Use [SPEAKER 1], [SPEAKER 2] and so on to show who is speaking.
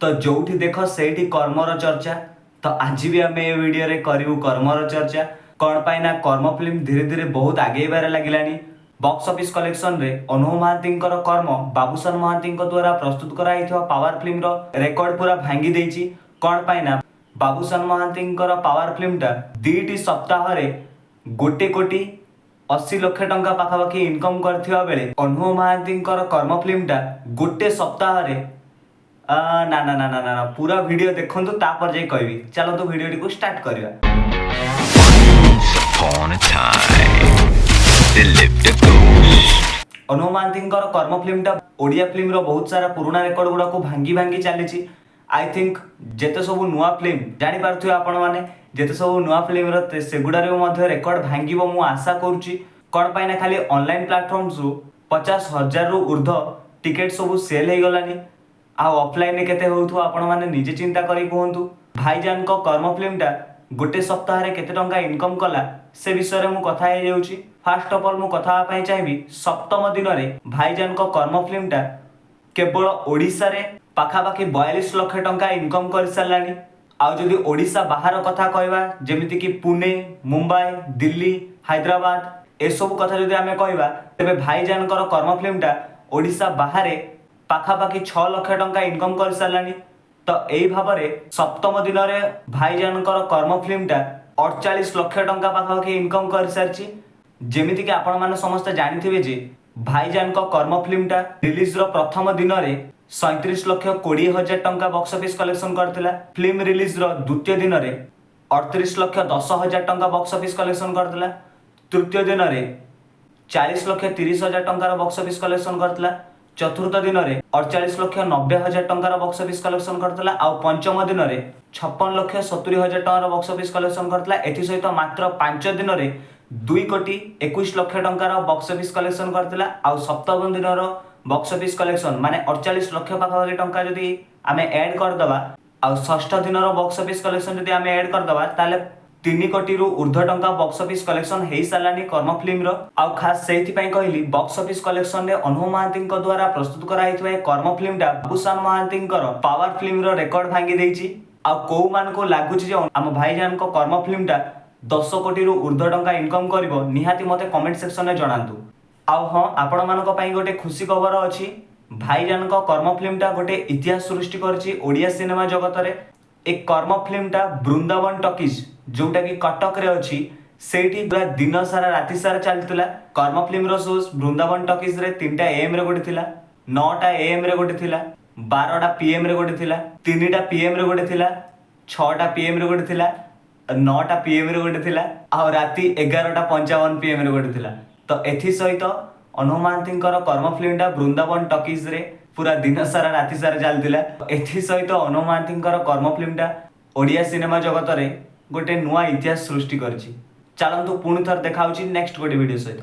[SPEAKER 1] तो जोठी देख सेठी कर्मर चर्चा। तो आज भी आम ए वीडियो रे करू कर्मर चर्चा कौन पाई ना कर्म फिल्म धीरे धीरे बहुत आगेबार लगिलानी। बॉक्स ऑफिस कलेक्शन रे अनुभव महांती कर्म बाबूशान महांती द्वारा प्रस्तुत कराइथिबा पावर फिल्म रो रेकॉर्ड पूरा भांगी देछि। कौन पाई ना बाबूशान महांती पावर फिल्म टा 2टी सप्ताह रे 1,80,00,000 टंका पाखापाखि इनकम करथिबा बेले अनुभव महांती कर्म फिल्म टा गोटे सप्ताह रे ना ना ना ना ना पूरा वीडियो देखंतु तापर जे कहबी। चलो तो वीडियो को स्टार्ट करिया। अनुभव महांती कर्म फिल्म टा ओडिया फिल्म रो बहुत सारा पुराना रेकॉर्ड गुडा को भांगी भांगी चलीछि। आई थिंक जेते सब नुआ फिल्म जानि पारथुय आपण माने जेते सब नुआ फिल्म रो सेगुडा रे मध्य रेकॉर्ड भांगीबो मु आशा करूछि। कोन पाई ना खाली ऑनलाइन प्लेटफॉर्म्स रु 50,000 रु ऊर्ध्व टिकट सब सेल हे गलानी। आ ऑफलाइन केते होउथु आपण माने निजे चिंता करी कहंतु। भाईजान को कर्म फिल्म टा गोटे सप्ताह रे केते टंका इनकम कला से विषय रे मु कथा हे जाउछि। फर्स्ट ऑफ ऑल मु कथा पई चाहबी सप्तम दिन रे भाईजान को कर्म फिल्म टा केवल ओडिसा रे पाखापाखि 42 लाख टंका इनकम कर सारानी। आउ जदि ओडिसा बाहर कथा कहबा जेमिति कि पुणे मुंबई दिल्ली हैदराबाद ए सब कथा जदि आमे कहबा तबे भाईजान को कर्म फिल्म टा ओडिसा बाहर पाखापाखि 6 लाख टंका इनकम कर सारानी। तो यही भाव में सप्तम दिन में भाईजान कर्म फिल्म टा 48 लाख टंका पाखापाखि इनकम कर सारी। जेमिति कि आपण माने समस्त जानिथिबे जे भाईजान कर्म फिल्म टा रिलीज रो प्रथम दिन में 37,20,000 टंका बॉक्स ऑफिस कलेक्शन करथिला। फिल्म रिलीज रो द्वितीय दिन में 38,10,000 टंका बॉक्स ऑफिस कलेक्शन करथिला। तृतीय दिन में 40,30,000 टंका बॉक्स ऑफिस कलेक्शन करथिला। चतुर्थ दिन में 48,90,000 टंका बॉक्स ऑफिस कलेक्शन करथिला। आ पंचम दिन में 56,70,000 टंका बॉक्स ऑफिस कलेक्शन करथिला। एथि सहित मात्र 5 दिन में 2,21,00,000 टंका बॉक्स ऑफिस कलेक्शन करथिला। आ सप्तम दिन बॉक्स ऑफिस कलेक्शन माने 48 लाख पाखापाखि टंका जदि आमे ऐड कर दबा आ षष्ठ दिन बॉक्स ऑफिस कलेक्शन जदि आमे ऐड कर दबा ताले 3 कोटी रु ऊर्ध्व टंका बॉक्स ऑफिस कलेक्शन हेई सालानी कर्म फिल्म रो। आ खास सेहिति पई कहली बॉक्स ऑफिस कलेक्शन रे अनुभव महांती द्वारा प्रस्तुत कराइथबा कर्म फिल्म टा बाबूशान महांती पावर फिल्म रो रेकॉर्ड भांगी देछि। आ को मान को लागुछि जे हम भाईजान को कर्म फिल्म टा 10 कोटी रु ऊर्ध्व टंका इनकम करिवो निहाती मते कमेंट सेक्शन रे जणांतु। आ हां आपण मानको पई गोटे खुशी खबर अछि। भाईजान को कर्म फिल्म टा गोटे इतिहास सृष्टि करछि ओडिया सिनेमा जगत रे। एक कर्म फिल्म टा वृंदावन टॉकीज जोटा कि कटक रे अछि सेठी पूरा दिन सारा राति सारा चलतिला। कर्म फिल्म रो शोज वृंदावन टॉकीज रे 3टा एएम रे गोटे थिला, 9टा एएम रे गोटे थिला, 12टा पीएम रे गोटे थिला, 3टा पीएम रे गोटे थिला, 6टा पीएम रे गोटे थिला, 9टा पीएम रे गोटे थिला आ राति 11:55 पीएम रे गोटे थिला। तो एथि सहित अनुभव महांती कर्म फिल्म टा वृंदावन टॉकीज रे पूरा दिन सारा राति सारा चलतिला। एथि सहित अनुभव महांती कर्म फिल्म टा ओडिया सिनेमा जगत रे गोटे नुआ इतिहास सृष्टि करछि। चलंतु पुणी थर देखाउछि नेक्स्ट गोटे वीडियो सहित।